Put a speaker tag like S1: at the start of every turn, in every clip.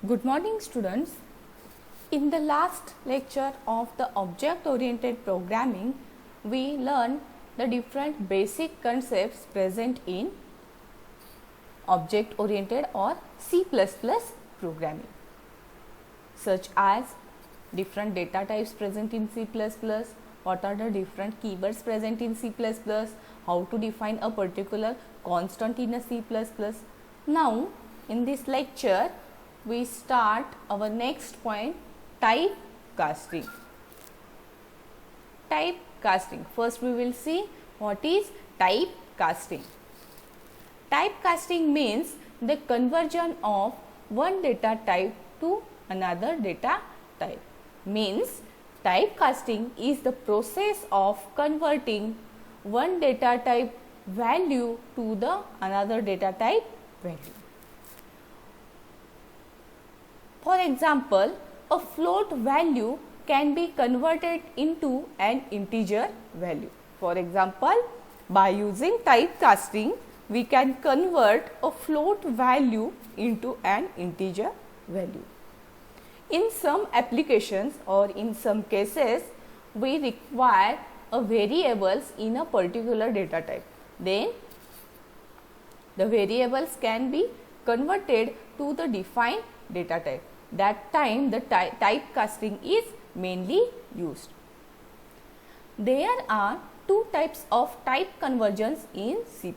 S1: Good morning, students. In the last lecture of the object oriented programming, we learned the different basic concepts present in object oriented or C++ programming, such as different data types present in C++, what are the different keywords present in C++, how to define a particular constant in a C++. Now, in this lecture, we start our next point, typecasting. Typecasting. First, we will see what is typecasting. Typecasting means the conversion of one data type to another data type. Means typecasting is the process of converting one data type value to the another data type value. For example, a float value can be converted into an integer value. For example, by using typecasting, we can convert a float value into an integer value. In some applications or in some cases, we require a variables in a particular data type. Then, the variables can be converted to the defined data type. That time the typecasting is mainly used. There are two types of type conversions in C++.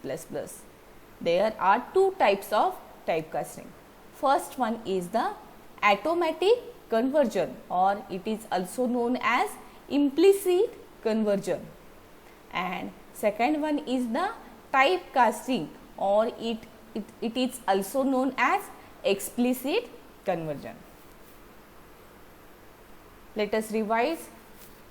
S1: There are two types of typecasting. First one is the automatic conversion, or it is also known as implicit conversion, and second one is the typecasting, or it is also known as explicit conversion. Let us revise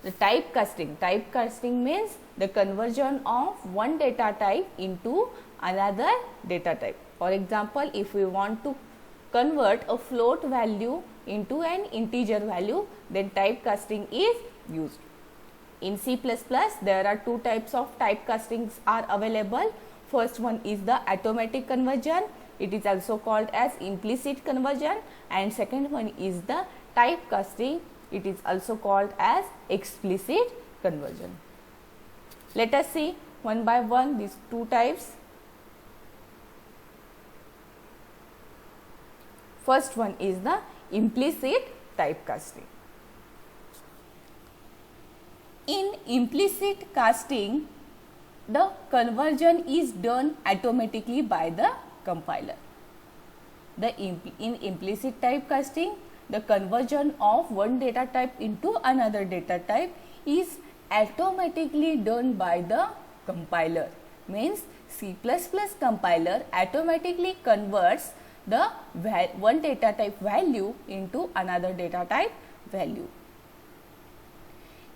S1: the typecasting. Typecasting means the conversion of one data type into another data type. For example, if we want to convert a float value into an integer value, then typecasting is used. In C++, there are two types of typecastings are available. First one is the automatic conversion. It is also called as implicit conversion, and second one is the typecasting. It is also called as explicit conversion. Let us see one by one these two types. First one is the implicit typecasting. In implicit casting, the conversion is done automatically by the compiler. In implicit typecasting, the conversion of one data type into another data type is automatically done by the compiler. Means C++ compiler automatically converts the one data type value into another data type value.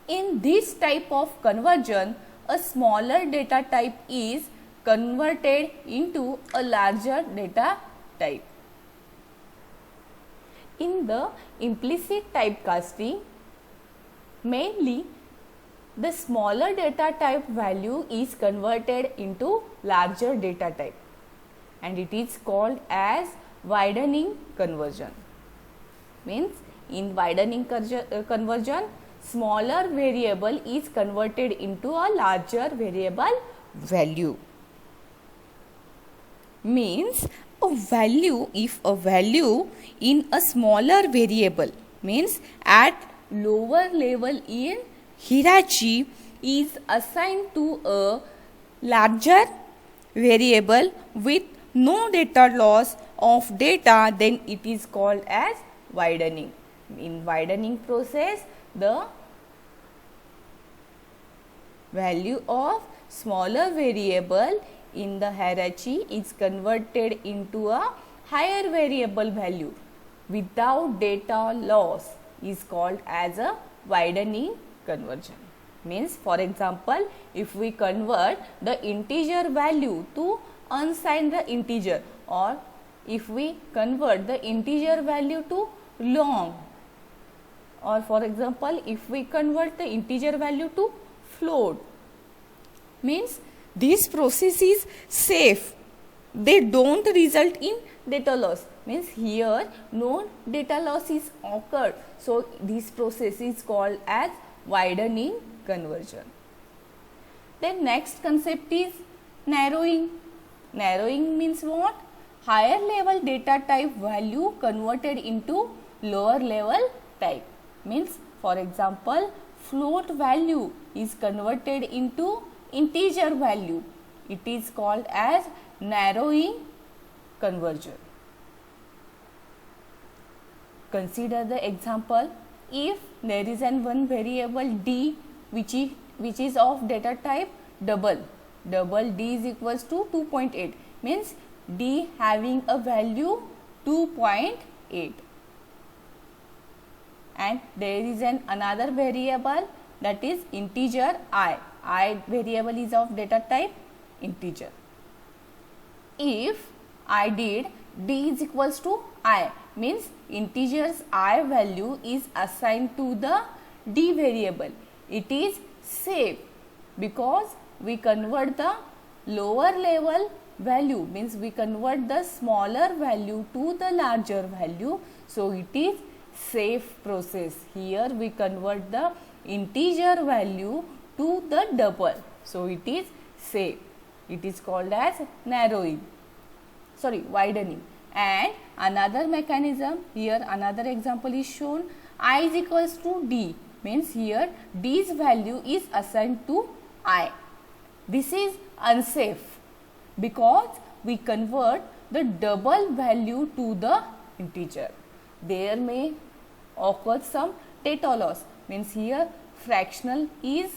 S1: In this type of conversion, a smaller data type is converted into a larger data type. In the implicit typecasting, mainly the smaller data type value is converted into larger data type, and it is called as widening conversion. Means in widening conversion, smaller variable is converted into a larger variable value. Means a value, if a value in a smaller variable, means at lower level in hierarchy, is assigned to a larger variable with no data loss of data, then it is called as widening. In widening process, the value of smaller variable in the hierarchy is converted into a higher variable value without data loss, is called as a widening conversion. Means, for example, if we convert the integer value to unsigned the integer, or if we convert the integer value to long, or for example, if we convert the integer value to float, means this process is safe. They don't result in data loss, means here no data loss is occurred. So this process is called as widening conversion. Then next concept is narrowing. Narrowing means what? Higher level data type value converted into lower level type. Means for example, float value is converted into integer value. It is called as narrowing conversion. Consider the example. If there is one variable d which is of data type double d is equals to 2.8, means d having a value 2.8, and there is another variable that is integer I variable is of data type integer. If I did d is equals to I, means integer's I value is assigned to the d variable. It is safe because we convert the lower level value, means we convert the smaller value to the larger value. So it is safe process. Here we convert the integer value to the double. So it is safe. It is called as widening. And another mechanism, here another example is shown. I is equals to d, means here d's value is assigned to I. This is unsafe because we convert the double value to the integer. There may occur some data loss, means here fractional is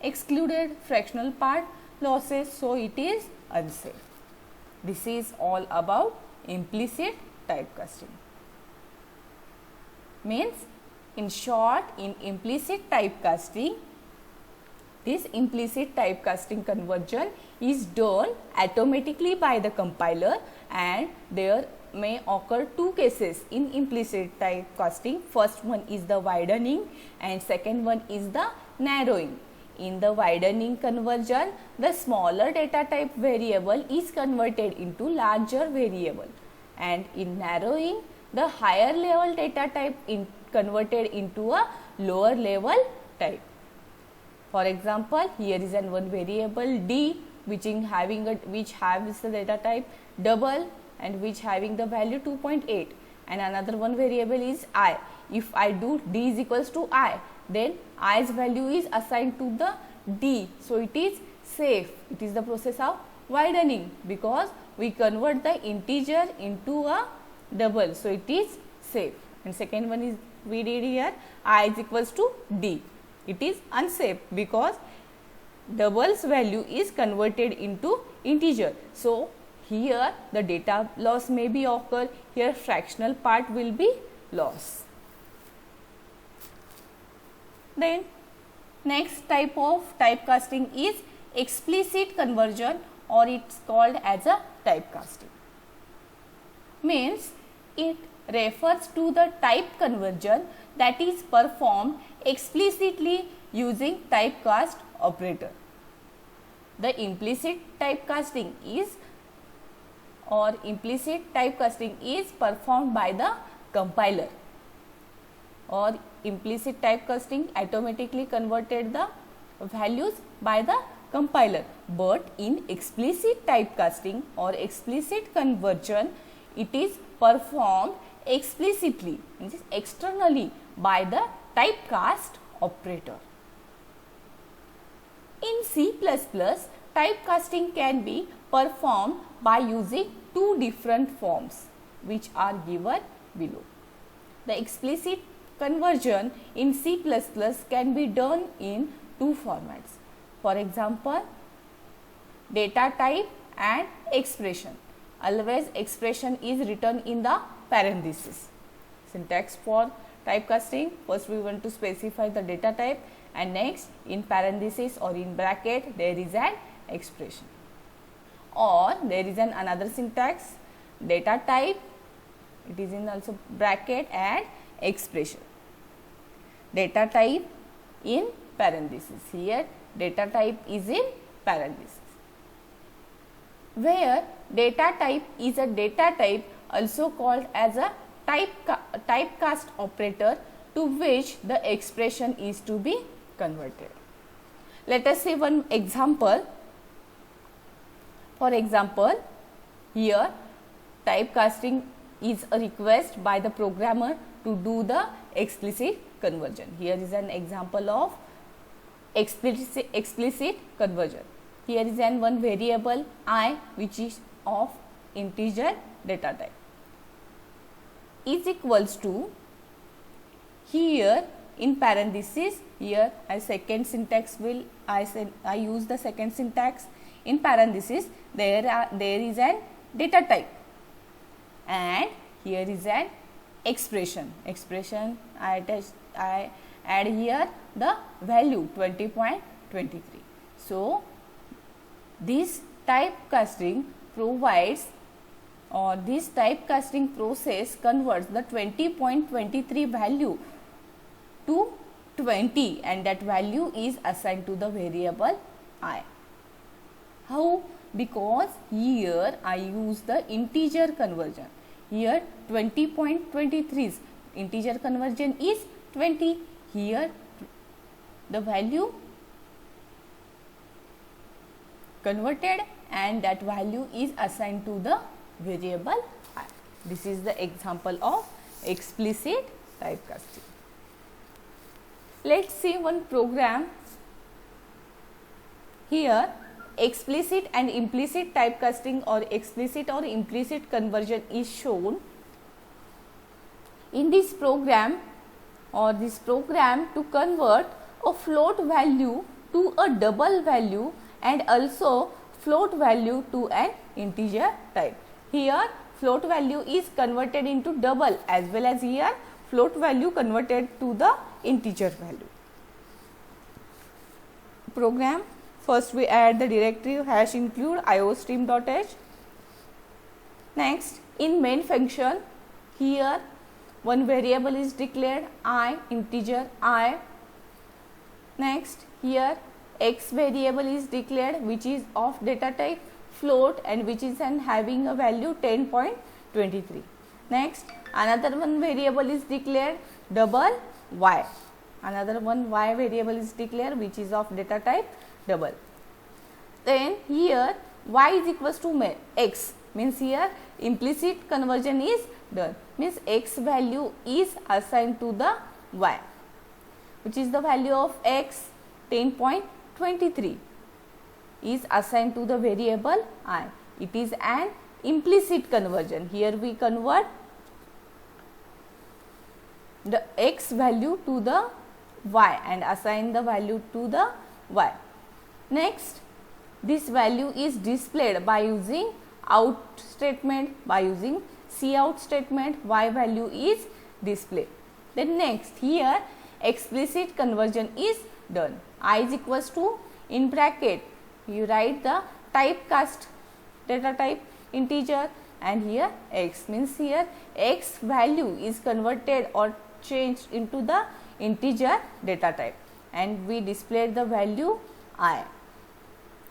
S1: excluded, fractional part losses, so it is unsafe. This is all about implicit typecasting. Means in short, in implicit typecasting, this implicit typecasting conversion is done automatically by the compiler, and there may occur two cases in implicit typecasting. First one is the widening and second one is the narrowing. In the widening conversion, the smaller data type variable is converted into larger variable, and in narrowing, the higher level data type converted into a lower level type. For example, here is one variable d which has the data type double and which having the value 2.8, and another one variable is I. If I do d is equals to I, then i's value is assigned to the d, so it is safe. It is the process of widening because we convert the integer into a double, so it is safe. And second one is we did here I is equals to d. It is unsafe because double's value is converted into integer. So here the data loss may be occur, here fractional part will be lost. Then next type of typecasting is explicit conversion, or it's called as a typecasting. Means it refers to the type conversion that is performed explicitly using typecast operator. The implicit typecasting is performed by the compiler, or implicit typecasting automatically converted the values by the compiler. But in explicit typecasting or explicit conversion, it is performed explicitly, means externally by the typecast operator. In C++, typecasting can be performed by using two different forms which are given below. The explicit conversion in C++ can be done in two formats. For example, data type and expression. Always expression is written in the parenthesis. Syntax for typecasting, first we want to specify the data type, and next in parenthesis or in bracket there is an expression. Or there is another syntax, data type, it is in also bracket, and expression. Data type in parenthesis, here data type is in parenthesis. where data type is a data type also called as a typecast operator to which the expression is to be converted. Let us see one example. For example, here typecasting is a request by the programmer to do the explicit conversion. Here is an example of explicit conversion. Here is one variable I which is of integer data type is equals to, here in parenthesis, here as second syntax will I use the second syntax. In parenthesis there is an data type and here is an expression. I add here the value 20.23. So this typecasting provides, or this typecasting process converts the 20.23 value to 20 and that value is assigned to the variable I. How? Because here I use the integer conversion. Here 20.23 integer conversion is 20. Here the value converted and that value is assigned to the variable I. This is the example of explicit typecasting. Let's see one program. Here explicit and implicit typecasting or explicit or implicit conversion is shown. In this program to convert a float value to a double value and also float value to an integer type. Here float value is converted into double as well as here float value converted to the integer value. Program, first we add the directory #include iostream.h. Next in main function, here one variable is declared I, integer I. Next here x variable is declared which is of data type float and which is having a value 10.23. Next another one variable is declared double y. Another one y variable is declared which is of data type double. Then here y is equals to x, means here implicit conversion is done, means x value is assigned to the y, which is the value of x 10.23 is assigned to the variable I. It is an implicit conversion. Here we convert the x value to the y and assign the value to the y. Next, this value is displayed by using out statement, by using cout statement, y value is displayed. Then next here explicit conversion is done. I is equals to, in bracket you write the typecast data type integer and here x, means here x value is converted or changed into the integer data type and we displayed the value I,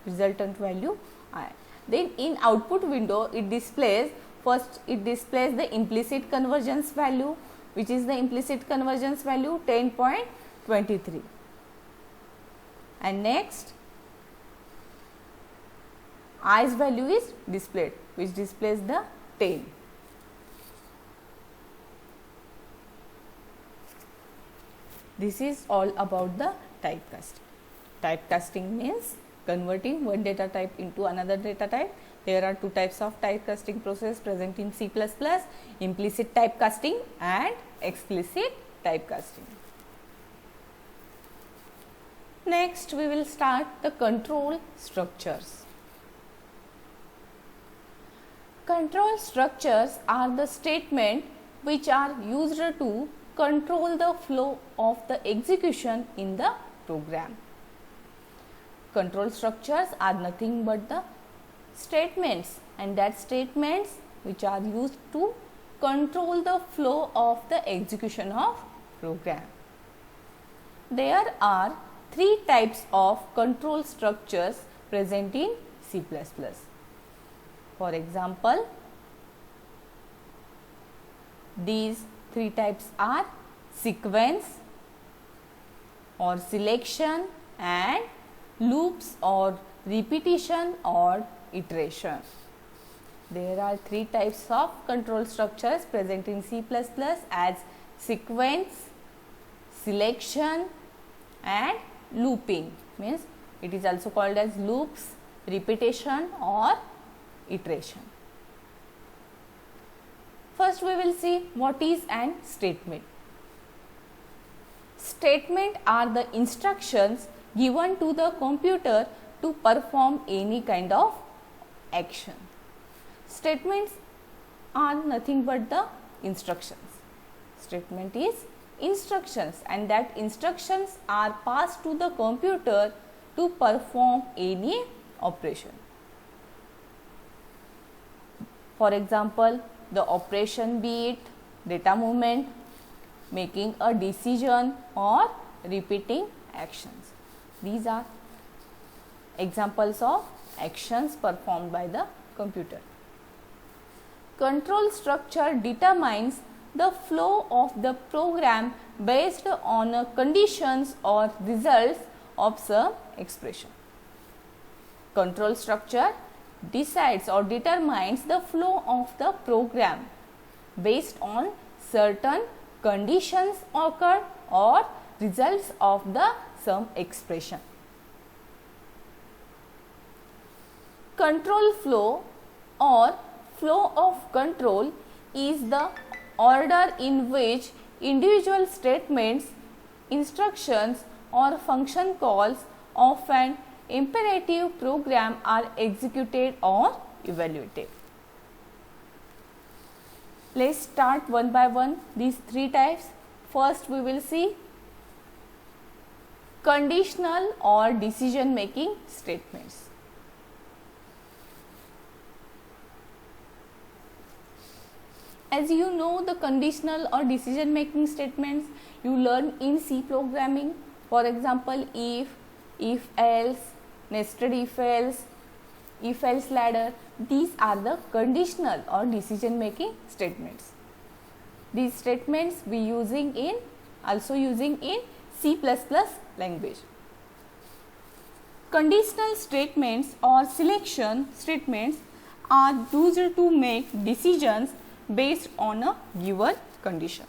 S1: resultant value I. Then in output window it displays, first it displays the implicit conversions value, which is the implicit conversions value 10.23 and next i's value is displayed which displays the 10. This is all about the typecasting. Typecasting means converting one data type into another data type. There are two types of typecasting process present in C++, implicit typecasting and explicit typecasting. Next, we will start the control structures. Control structures are the statements which are used to control the flow of the execution in the program. Control structures are nothing but the statements, and that statements which are used to control the flow of the execution of program. There are three types of control structures present in C++. For example, these three types are sequence or selection and loops or repetition or iteration. There are three types of control structures present in C++ as sequence, selection and looping, means it is also called as loops, repetition or iteration. First we will see what is an statement. Statement are the instructions given to the computer to perform any kind of action. Statements are nothing but the instructions. Statement is instructions, and that instructions are passed to the computer to perform any operation. For example, the operation be it data movement, making a decision or repeating actions. These are examples of actions performed by the computer. Control structure determines the flow of the program based on conditions or results of some expression. Control structure decides or determines the flow of the program based on certain conditions occur or results of the some expression. Control flow or flow of control is the order in which individual statements, instructions or function calls of an imperative program are executed or evaluated. Let's start one by one these three types. First we will see conditional or decision making statements. As you know, the conditional or decision making statements you learn in C programming. For example, if else, nested if else ladder, these are the conditional or decision making statements. These statements we also using in C++ language. Conditional statements or selection statements are used to make decisions based on a given condition.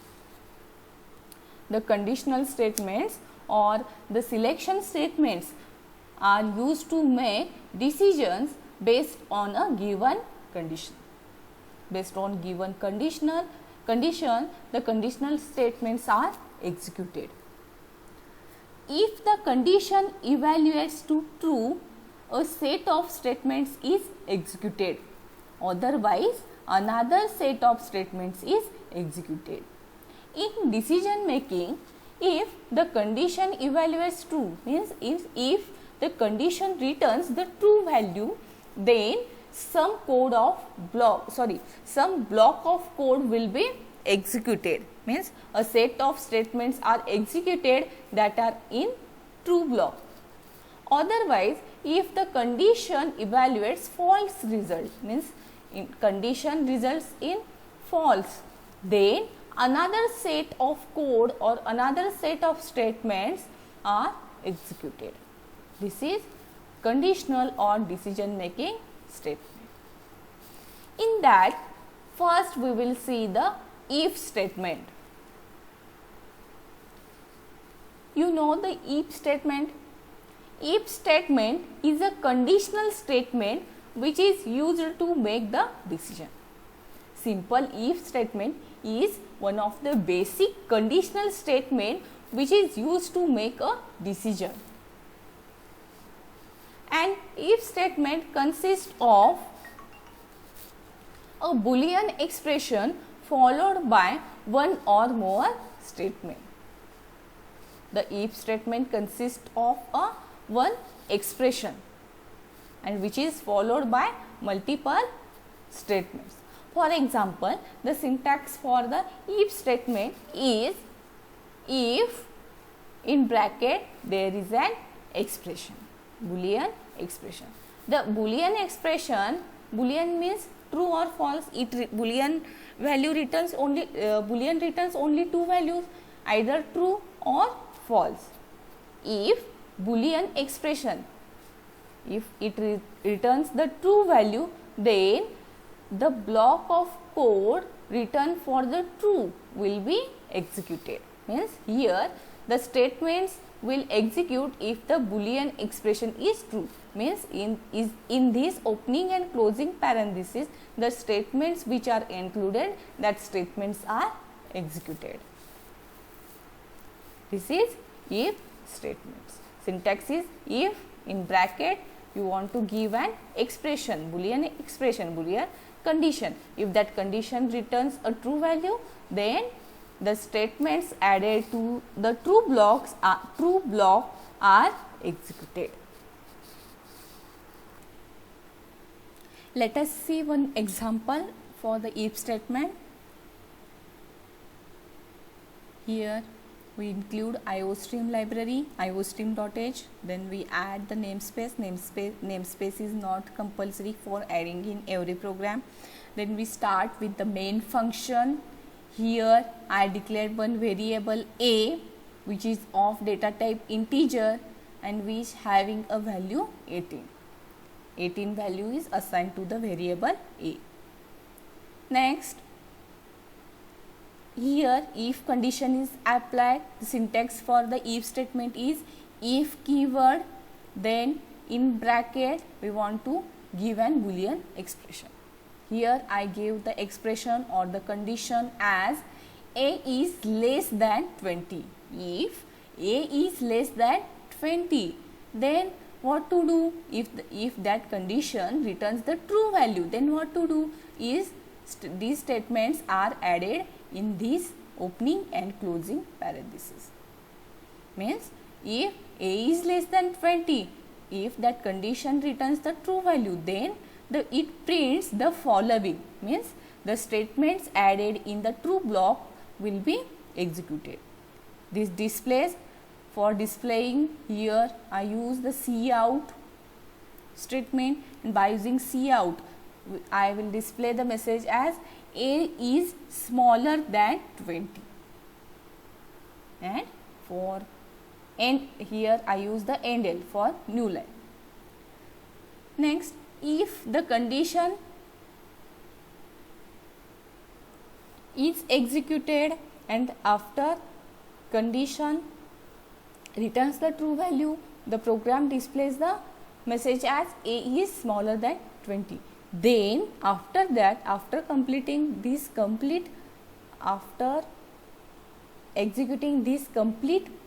S1: The conditional statements or the selection statements are used to make decisions based on a given condition. Based on given condition, the conditional statements are executed. If the condition evaluates to true, a set of statements is executed. Otherwise, another set of statements is executed. In decision making, if the condition evaluates true, means if the condition returns the true value, then some block of code will be executed. Means a set of statements are executed that are in true block. Otherwise, if the condition evaluates false result, means condition results in false, then another set of code or another set of statements are executed. This is conditional or decision making statement. In that, first we will see the if statement. You know the if statement. If statement is a conditional statement which is used to make the decision. Simple if statement is one of the basic conditional statement which is used to make a decision. An if statement consists of a Boolean expression followed by one or more statement. The if statement consists of one expression and which is followed by multiple statements. For example, the syntax for the if statement is if in bracket there is an expression, Boolean expression. The Boolean expression Boolean means true or false. Boolean value returns only Boolean returns only two values, either true or false. If Boolean expression, if it returns the true value, then the block of code written for the true will be executed. Means here the statements will execute if the Boolean expression is true. Means in this opening and closing parenthesis, the statements which are included, that statements are executed. This is if statements. Syntax is if, in bracket you want to give an expression, Boolean expression, Boolean condition. If that condition returns a true value, then the statements added to the true block are executed. Let us see one example for the if statement. Here we include IOStream library, iostream.h, then we add the namespace. Namespace is not compulsory for adding in every program. Then we start with the main function. Here I declared one variable a, which is of data type integer and which is having a value 18. 18 value is assigned to the variable a. Next, here if condition is applied, the syntax for the if statement is if keyword, then in bracket we want to give an Boolean expression. Here I gave the expression or the condition as a is less than 20. If a is less than 20, then what to do? If that condition returns the true value, then what to do is these statements are added in this opening and closing parenthesis. Means if a is less than 20, if that condition returns the true value, then it prints the following. Means the statements added in the true block will be executed. This displays, for displaying, here I use the cout statement, and by using cout I will display the message as a is smaller than 20, and for end, here I use the endl for new line. Next, if the condition is executed and after condition returns the true value, the program displays the message as a is smaller than 20. Then after that, after executing this complete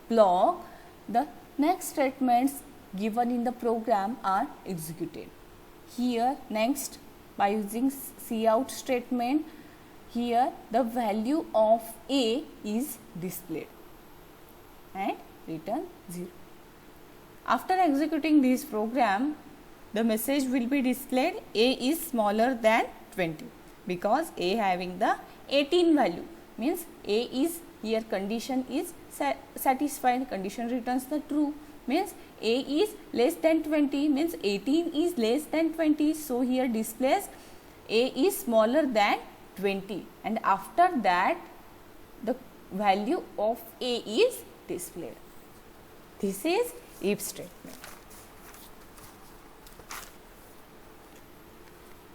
S1: block, the next statements given in the program are executed. Here next, by using cout statement, here the value of a is displayed and return 0. After executing this program, the message will be displayed a is smaller than 20, because a having the 18 value, means a is, here condition is satisfied, condition returns the true, means a is less than 20, means 18 is less than 20. So here displays a is smaller than 20, and after that the value of a is displayed. This is if statement.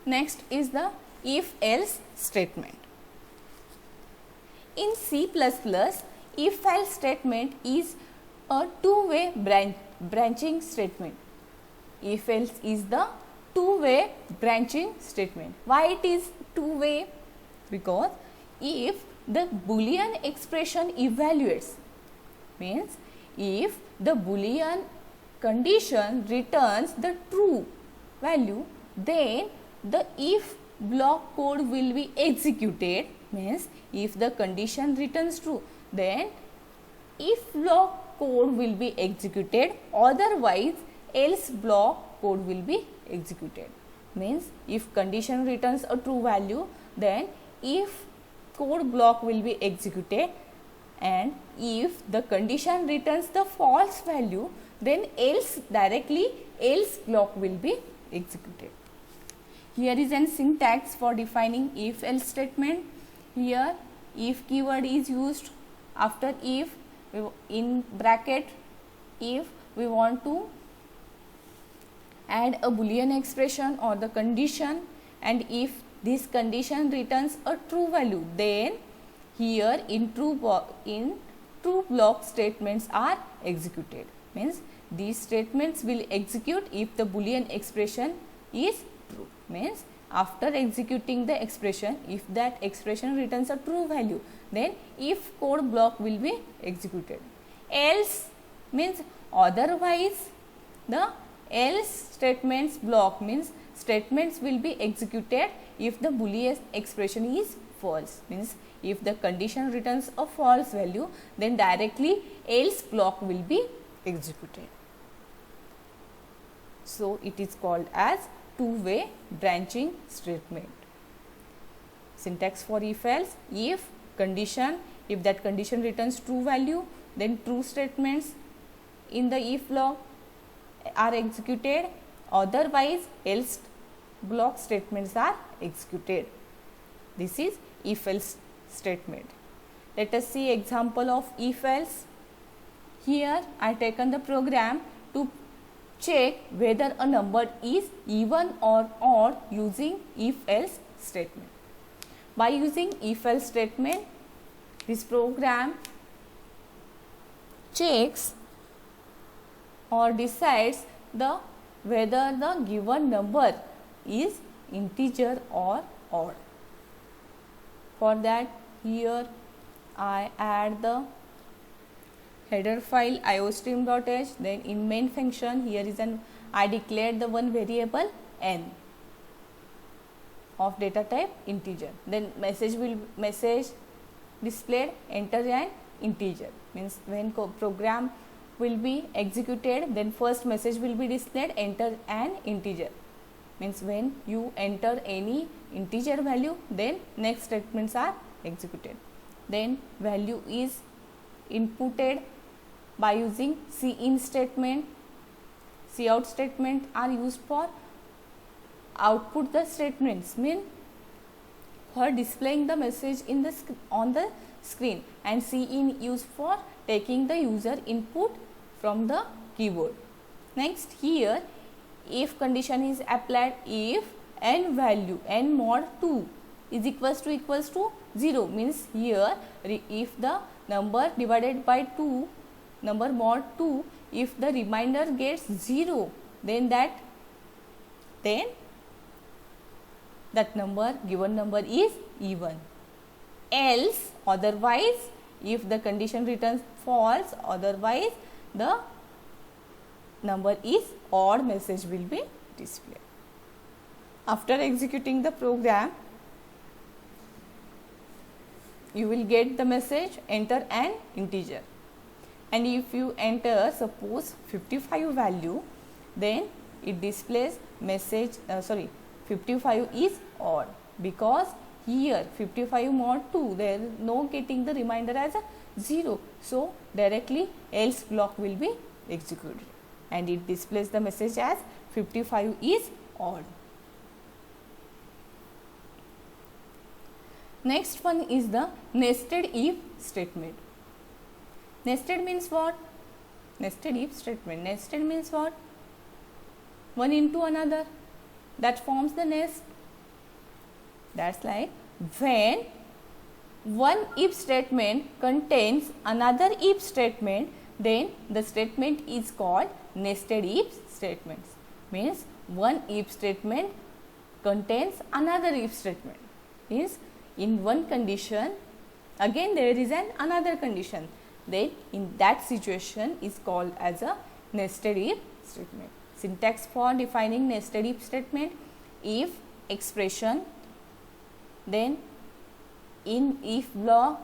S1: Next is the if else statement. In C++, if else statement is a two-way branching statement. If else is the two-way branching statement. Why it is two-way? Because if the Boolean expression evaluates, means if the Boolean condition returns the true value, then the if block code will be executed. Means if the condition returns true, then if block code will be executed, otherwise else block code will be executed. Means if condition returns a true value, then if code block will be executed, and if the condition returns the false value, then else block will be executed. Here is an syntax for defining if else statement. Here if keyword is used after if, in bracket if we want to add a boolean expression or the condition, and if this condition returns a true value, then here in true block statements are executed. Means these statements will execute if the boolean expression is true. Means after executing the expression, if that expression returns a true value, then if code block will be executed. Else means otherwise, the else statements block means statements will be executed if the boolean expression is false. Means if the condition returns a false value, then directly else block will be executed. So it is called as two-way branching statement. Syntax for if else: if condition, if that condition returns true value, then true statements in the if block are executed, otherwise else block statements are executed. This is if else statement. Let us see example of if else. Here I taken the program to check whether a number is even or odd using if else statement. By using if else statement, this program checks or decides whether the given number is integer or odd. For that, here I add the header file iostream.h. Then in main function, here is I declared the one variable n of data type integer. Then message displayed enter an integer. Means when program will be executed, then first message will be displayed enter an integer. Means when you enter any integer value, then next statements are executed. Then value is inputted by using cin statement. Cout statement are used for output the statements, mean for displaying the message in the on the screen, and cin used for taking the user input from the keyboard. Next, here if condition is applied, if n value n mod 2 is equals to 0, means here if the number divided by 2, number mod 2, if the remainder gets 0, then that given number is even. Else, otherwise, if the condition returns false, otherwise the number is odd, message will be displayed. After executing the program, you will get the message enter an integer, and if you enter suppose 55 value, then it displays message 55 is odd, because here 55 mod 2, there is no getting the remainder as a 0. So directly else block will be executed, and it displays the message as 55 is odd. Next one is the nested if statement. Nested means what? Nested if statement. Nested means what? One into another, that forms the nest. That's like when one if statement contains another if statement, then the statement is called nested if statements. Means one if statement contains another if statement. Means in one condition, again there is another condition. Then in that situation is called as a nested if statement. Syntax for defining nested if statement: if expression, then in if block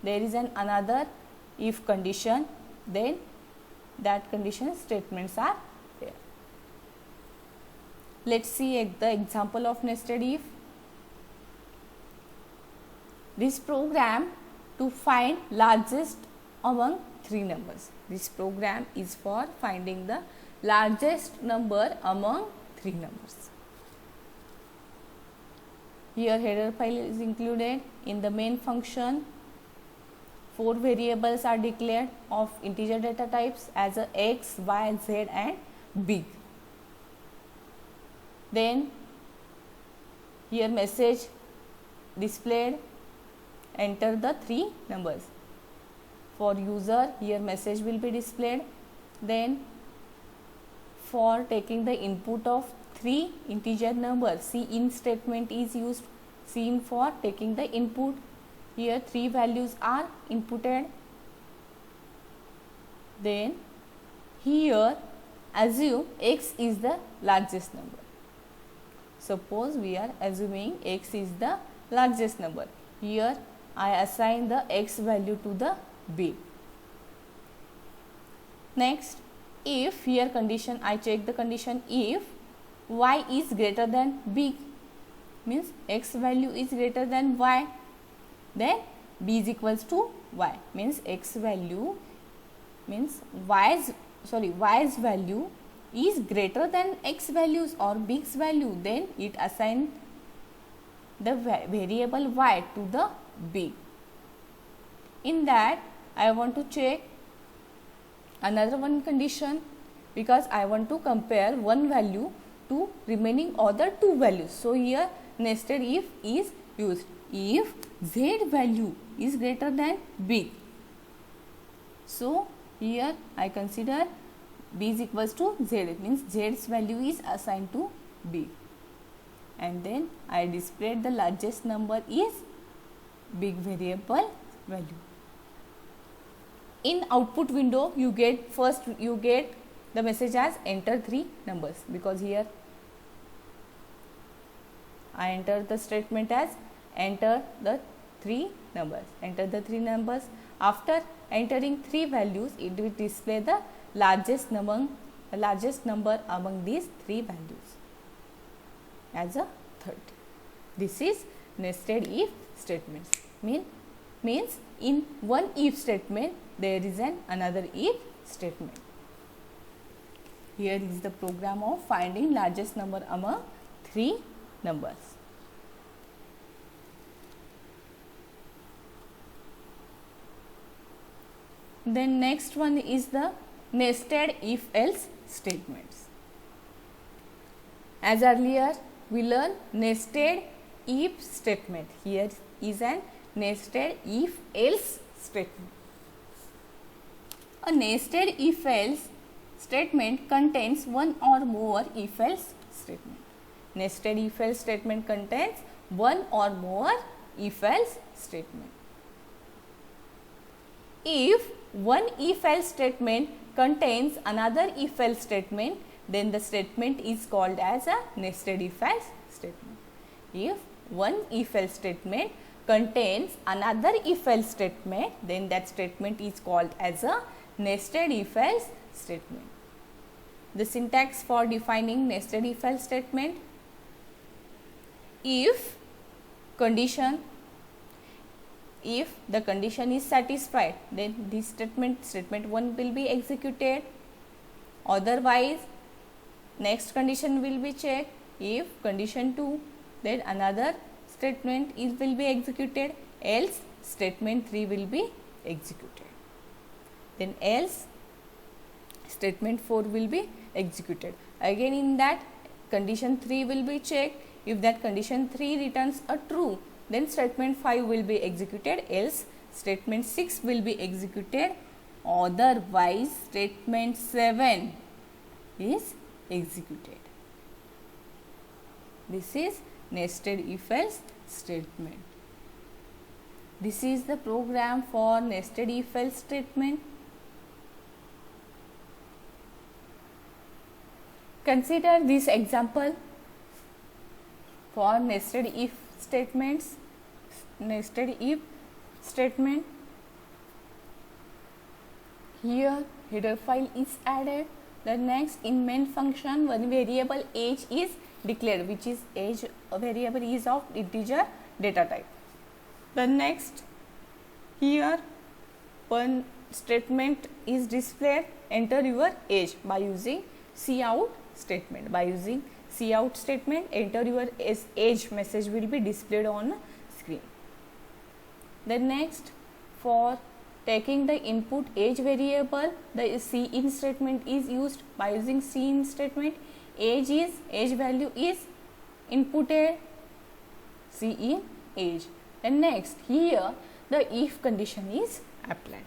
S1: there is another if condition, then that condition statements are there. Let's see the example of nested if. This program to find largest among three numbers. This program is for finding the largest number among three numbers. Here header file is included. In the main function, 4 variables are declared of integer data types as a x, y, z and big. Then here message displayed, enter the 3 numbers. For user, here message will be displayed. Then for taking the input of 3 integer numbers, cin statement is used. Cin for taking the input. Here 3 values are inputted. Then here assume x is the largest number. Suppose we are assuming x is the largest number. Here I assign the x value to the big. Next, if here condition, I check the condition if y is greater than big, means x value is greater than y, then b is equals to y, means x value means y's value is greater than x values or big's value, then it assign the variable y to the big. In that I want to check another one condition, because I want to compare one value to remaining other 2 values. So here nested if is used. If z value is greater than big, so here I consider b is equals to z, it means z's value is assigned to b, and then I displayed the largest number is big variable value. In output window you get the message as enter 3 numbers, because here I enter the statement as enter the 3 numbers. Enter the 3 numbers. After entering 3 values, it will display the largest number among these 3 values as a 30. This is nested if statements. Means in one if statement there is another if statement. Here is the program of finding largest number among 3 numbers. Then next one is the nested if else statements. As earlier we learned nested if statement. Here is an nested if else statement. A nested if else statement contains one or more if else statement. Nested if else statement contains one or more if else statement. If one if else statement contains another if else statement, then the statement is called as a nested if else statement. If one if else statement contains another if else statement, then that statement is called as a nested if else statement. The syntax for defining nested if else statement: if the condition is satisfied, then this statement 1 will be executed. Otherwise, next condition will be checked. If condition 2, then another statement will be executed, else statement 3 will be executed. Then else statement 4 will be executed. Again in that condition 3 will be checked. If that condition 3 returns a true, then statement 5 will be executed, else statement 6 will be executed. Otherwise statement 7 is executed. This is nested if else statement. This is the program for nested if else statement. Consider this example for nested if statements. Nested if statement, here header file is added. The next, in main function, one variable age is declared, which is age variable is of integer data type. The next, here one statement is displayed, enter your age by using cout statement. By using Cout statement, enter your age message will be displayed on screen. Then next, for taking the input age variable, the cin statement is used. By using cin statement, age value is inputted cin age. Then next, here the if condition is applied.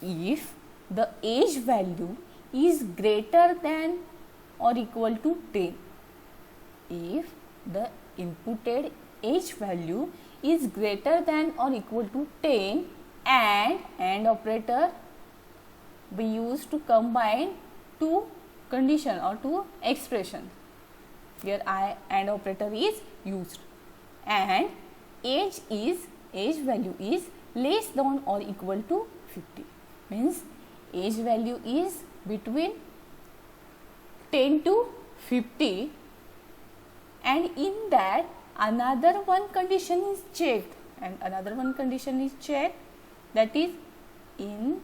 S1: If the age value is greater than or equal to 10, if the inputted age value is greater than or equal to 10, and operator be used to combine two condition or two expression. Here and operator is used, and age value is less than or equal to 50, means age value is between 10 to 50, and in that another one condition is checked, that is, in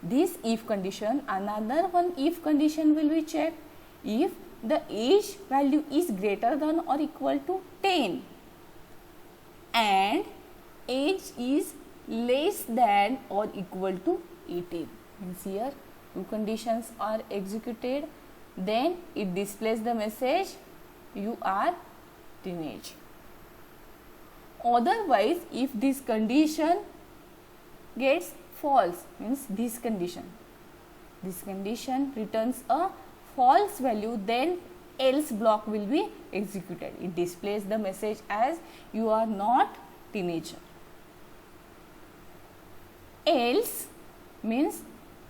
S1: this if condition another one if condition will be checked. If the age value is greater than or equal to 10 and age is less than or equal to 18, means here two conditions are executed, then it displays the message you are teenage. Otherwise, if this condition gets false, means this condition returns a false value, then else block will be executed. It displays the message as you are not teenager. Else means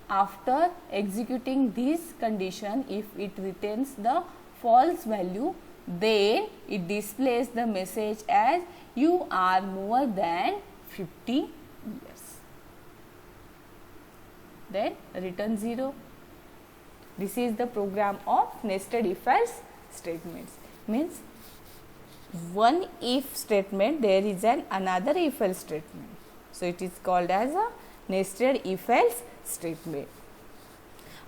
S1: after executing this condition, if it returns the false value, then it displays the message as you are more than 50 years. Then return 0. This is the program of nested if else statements. Means one if statement, there is another if else statement. So it is called as a nested if else statement.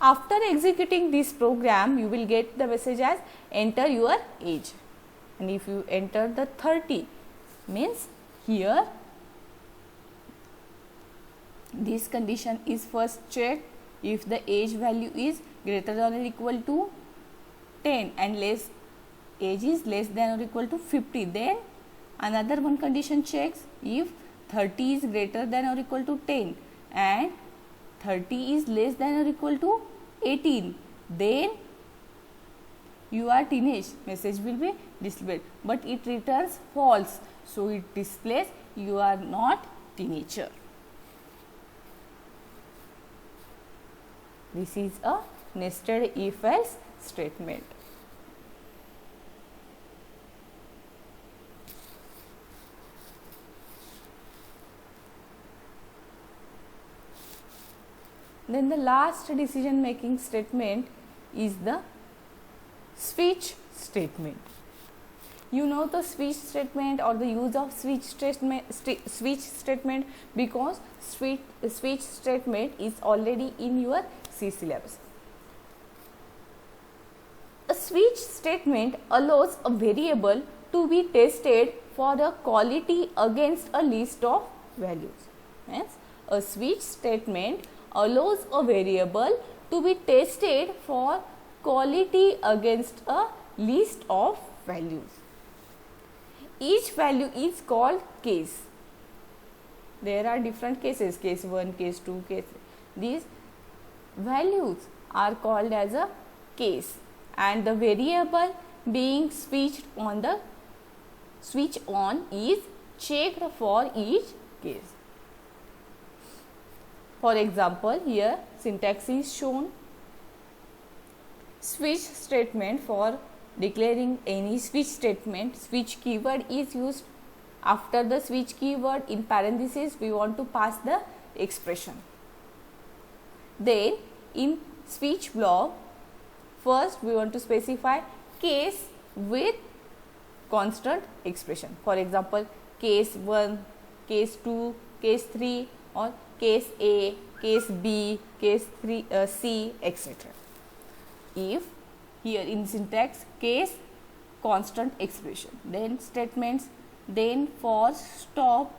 S1: After executing this program, you will get the message as enter your age, and if you enter the 30, means here this condition is first checked. If the age value is greater than or equal to 10 and age is less than or equal to 50, then another one condition checks. If 30 is greater than or equal to 10 and 30 is less than or equal to 18, then you are teenage, message will be displayed, but it returns false, so it displays you are not teenager. This is a nested if else statement. Then the last decision making statement is the switch statement. You know the switch statement or the use of switch statement because switch statement is already in your C syllabus. A switch statement allows a variable to be tested for a quality against a list of values. Means a switch statement allows a variable to be tested for quality against a list of values. Each value is called case. There are different cases, case 1, case 2, case 3. These values are called as a case, and the variable being switch on is checked for each case. For example, here syntax is shown. Switch statement, for declaring any switch statement, switch keyword is used. After the switch keyword, in parentheses we want to pass the expression. Then in switch block, first we want to specify case with constant expression. For example, case 1, case 2, case 3, or case A, case B, case 3, C, etc. If here in syntax case constant expression. Then statements, then for stop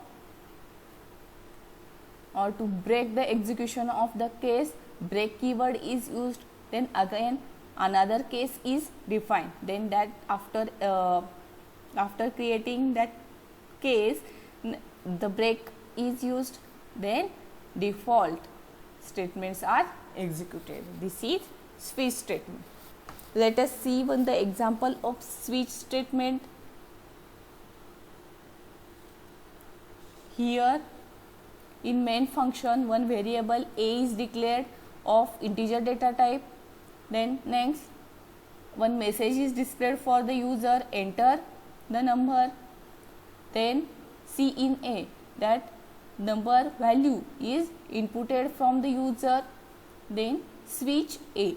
S1: or to break the execution of the case, break keyword is used. Then again another case is defined. Then that after creating that case, the break is used. Then default statements are executed. This is switch statement. Let us see one the example of switch statement. Here in main function, one variable a is declared of integer data type. Then next one message is displayed for the user, enter the number. Then see in a that number value is inputted from the user. Then switch a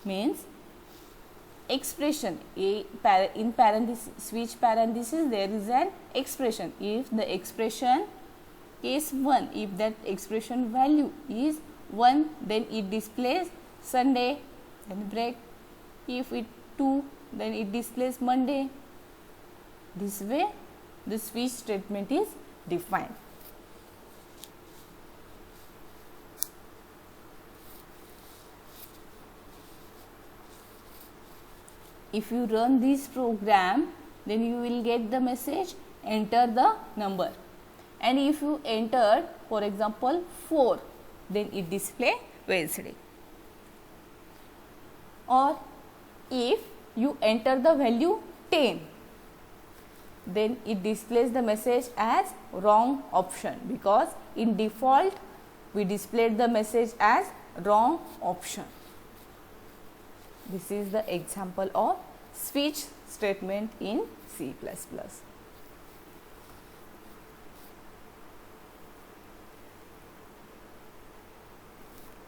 S1: means expression a in parenthesis, switch parenthesis, there is an expression. If the expression case 1, if that expression value is 1, then it displays Sunday, then break. If it 2, then it displays Monday. This way the switch statement is defined. If you run this program, then you will get the message, enter the number. And if you entered, for example, 4, then it display Wednesday. Or if you enter the value 10, then it displays the message as wrong option, because in default we displayed the message as wrong option. This is the example of switch statement in C++.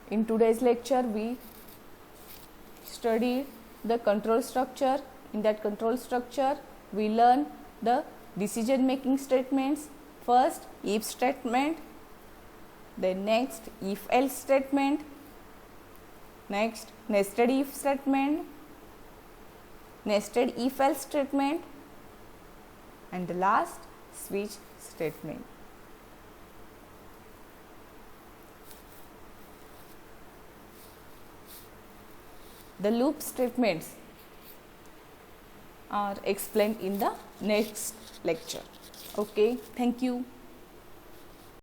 S1: In today's lecture, we studied the control structure. In that control structure, we learn the decision making statements. First, if statement, then next if else statement, next nested if statement, nested if else statement, and the last switch statement. The loop statements are explained in the next lecture. Okay, thank you.